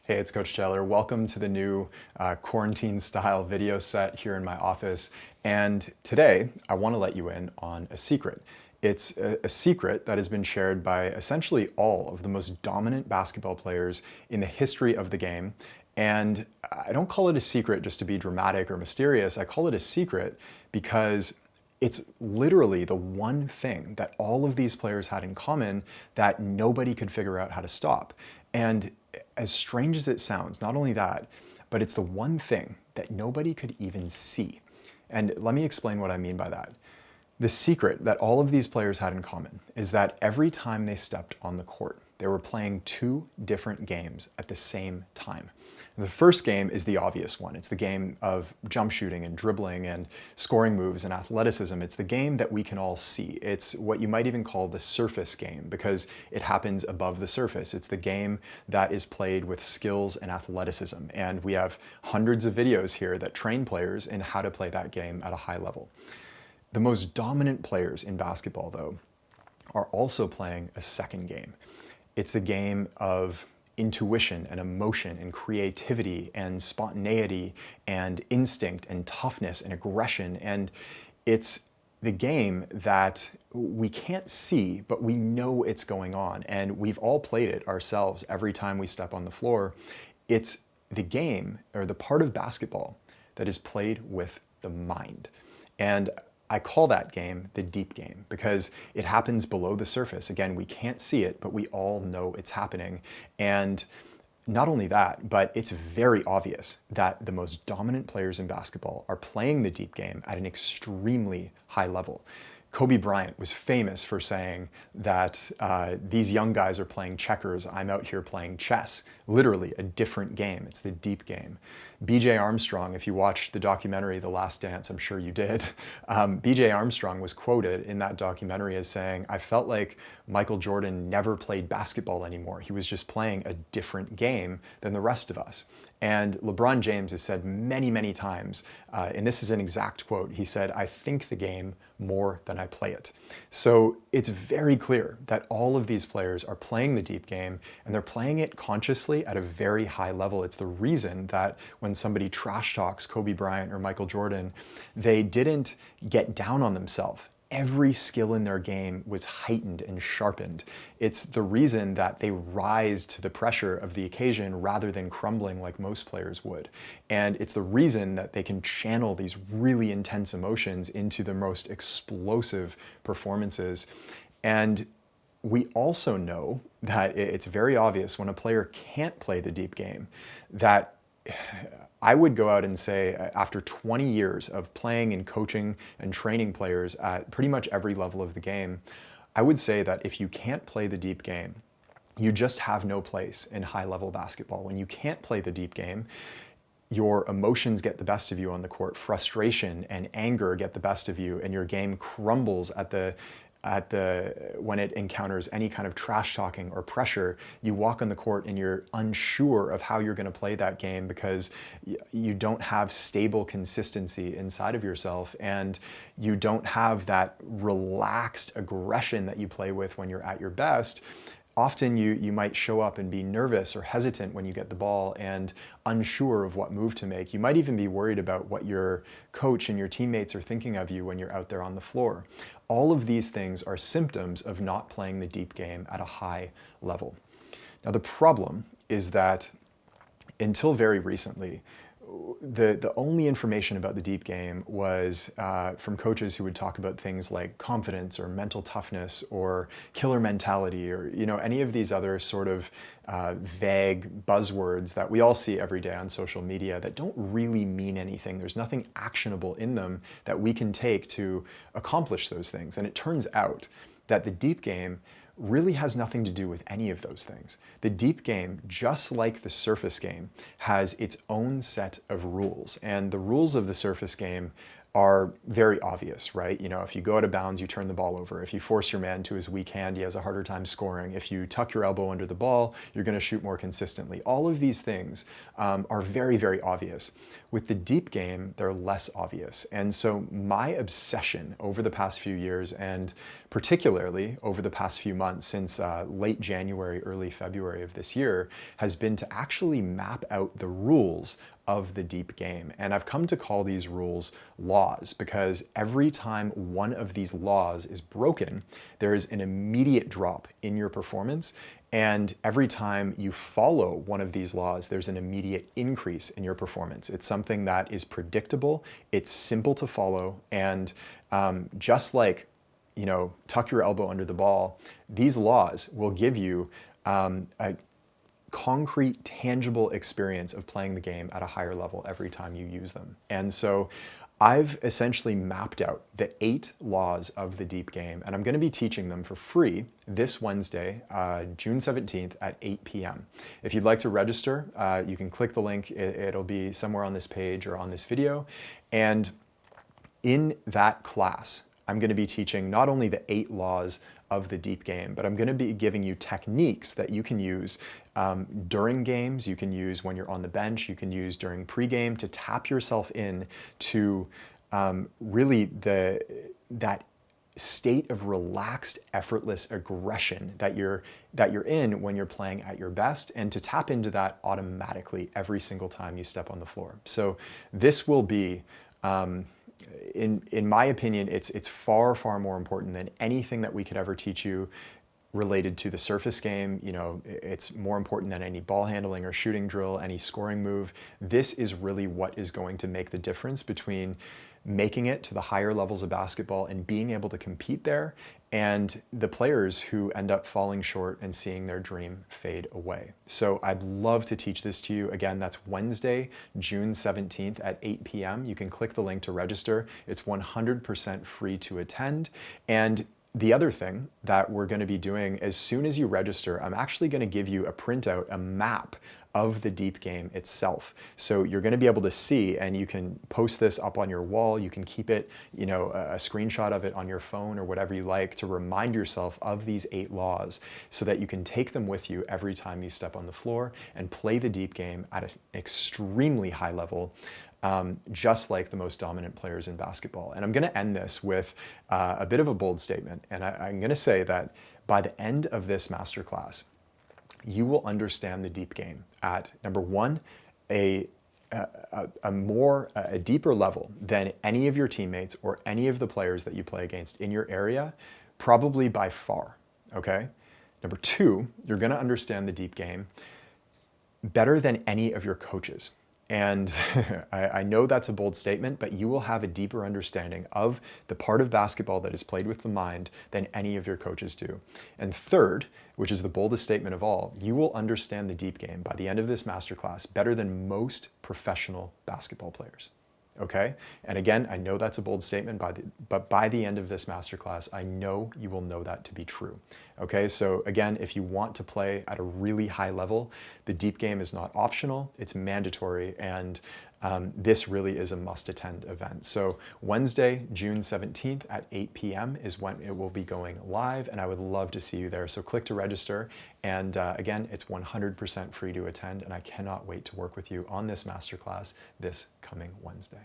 Hey, it's Coach Taylor. Welcome to the new quarantine style video set here in my office. And today I want to let you in on a secret. It's a secret that has been shared by essentially all of the most dominant basketball players in the history of the game. And I don't call it a secret just to be dramatic or mysterious. I call it a secret because it's literally the one thing that all of these players had in common that nobody could figure out how to stop. And as strange as it sounds, not only that, but it's the one thing that nobody could even see. And let me explain what I mean by that. The secret that all of these players had in common is that every time they stepped on the court, they were playing two different games at the same time. The first game is the obvious one. It's the game of jump shooting and dribbling and scoring moves and athleticism. It's the game that we can all see. It's what you might even call the surface game because it happens above the surface. It's the game that is played with skills and athleticism. And we have hundreds of videos here that train players in how to play that game at a high level. The most dominant players in basketball, though, are also playing a second game. It's a game of intuition and emotion and creativity and spontaneity and instinct and toughness and aggression. And it's the game that we can't see, but we know it's going on. And we've all played it ourselves every time we step on the floor. It's the game or the part of basketball that is played with the mind. And I call that game the deep game because it happens below the surface. Again, we can't see it, but we all know it's happening. And not only that, but it's very obvious that the most dominant players in basketball are playing the deep game at an extremely high level. Kobe Bryant was famous for saying that these young guys are playing checkers, I'm out here playing chess. Literally a different game. It's the deep game. BJ Armstrong, if you watched the documentary The Last Dance, I'm sure you did, BJ Armstrong was quoted in that documentary as saying, I felt like Michael Jordan never played basketball anymore. He was just playing a different game than the rest of us. And LeBron James has said many, many times, and this is an exact quote, he said, I think the game more than I play it. So it's very clear that all of these players are playing the deep game and they're playing it consciously at a very high level. It's the reason that when somebody trash talks Kobe Bryant or Michael Jordan, they didn't get down on themselves. Every skill in their game was heightened and sharpened. It's the reason that they rise to the pressure of the occasion rather than crumbling like most players would. And it's the reason that they can channel these really intense emotions into the most explosive performances. And we also know that it's very obvious when a player can't play the deep game that I would go out and say after 20 years of playing and coaching and training players at pretty much every level of the game, I would say that if you can't play the deep game, you just have no place in high-level basketball. When you can't play the deep game, your emotions get the best of you on the court, frustration and anger get the best of you, and your game crumbles when it encounters any kind of trash talking or pressure. You walk on the court and you're unsure of how you're going to play that game because you don't have stable consistency inside of yourself and you don't have that relaxed aggression that you play with when you're at your best. Often you might show up and be nervous or hesitant when you get the ball and unsure of what move to make. You might even be worried about what your coach and your teammates are thinking of you when you're out there on the floor. All of these things are symptoms of not playing the deep game at a high level. Now the problem is that until very recently, the only information about the deep game was from coaches who would talk about things like confidence or mental toughness or killer mentality or any of these other sort of vague buzzwords that we all see every day on social media that don't really mean anything. There's nothing actionable in them that we can take to accomplish those things. And it turns out that the deep game really has nothing to do with any of those things. The deep game, just like the surface game, has its own set of rules. And the rules of the surface game are very obvious, right? You know, if you go out of bounds, you turn the ball over. If you force your man to his weak hand, he has a harder time scoring. If you tuck your elbow under the ball, you're going to shoot more consistently. All of these things are very, very obvious. With the deep game, they're less obvious. And so my obsession over the past few years, and particularly over the past few months since late January, early February of this year, has been to actually map out the rules of the deep game. And I've come to call these rules laws because every time one of these laws is broken, there is an immediate drop in your performance. And every time you follow one of these laws, there's an immediate increase in your performance. It's something that is predictable, it's simple to follow, and just like, you know, tuck your elbow under the ball, these laws will give you a concrete, tangible experience of playing the game at a higher level every time you use them. And so I've essentially mapped out the 8 laws of the deep game, and I'm going to be teaching them for free this Wednesday, June 17th at 8 p.m. If you'd like to register, you can click the link. It'll be somewhere on this page or on this video. And in that class, I'm going to be teaching not only the 8 laws of the deep game, but I'm going to be giving you techniques that you can use during games, you can use when you're on the bench, you can use during pregame to tap yourself in to really that state of relaxed, effortless aggression that you're in when you're playing at your best, and to tap into that automatically every single time you step on the floor. So this will be in my opinion, it's far, far more important than anything that we could ever teach you related to the surface game. You know, it's more important than any ball handling or shooting drill, any scoring move. This is really what is going to make the difference between making it to the higher levels of basketball and being able to compete there, and the players who end up falling short and seeing their dream fade away. So I'd love to teach this to you. Again, that's Wednesday, June 17th at 8 p.m. You can click the link to register. It's 100% free to attend. And the other thing that we're going to be doing, as soon as you register, I'm actually going to give you a printout, a map of the deep game itself. So you're going to be able to see, and you can post this up on your wall. You can keep it, you know, a screenshot of it on your phone or whatever you like to remind yourself of these 8 laws so that you can take them with you every time you step on the floor and play the deep game at an extremely high level. Just like the most dominant players in basketball. And I'm going to end this with a bit of a bold statement. And I'm going to say that by the end of this masterclass, you will understand the deep game at, number one, a deeper level than any of your teammates or any of the players that you play against in your area, probably by far, okay? Number 2, you're going to understand the deep game better than any of your coaches. And I know that's a bold statement, but you will have a deeper understanding of the part of basketball that is played with the mind than any of your coaches do. And 3rd, which is the boldest statement of all, you will understand the deep game by the end of this masterclass better than most professional basketball players. Okay? And again, I know that's a bold statement, but by the end of this masterclass, I know you will know that to be true. Okay? So again, if you want to play at a really high level, the deep game is not optional, it's mandatory, and this really is a must-attend event. So Wednesday, June 17th at 8 p.m. is when it will be going live, and I would love to see you there. So click to register, and again, it's 100% free to attend, and I cannot wait to work with you on this masterclass this coming Wednesday.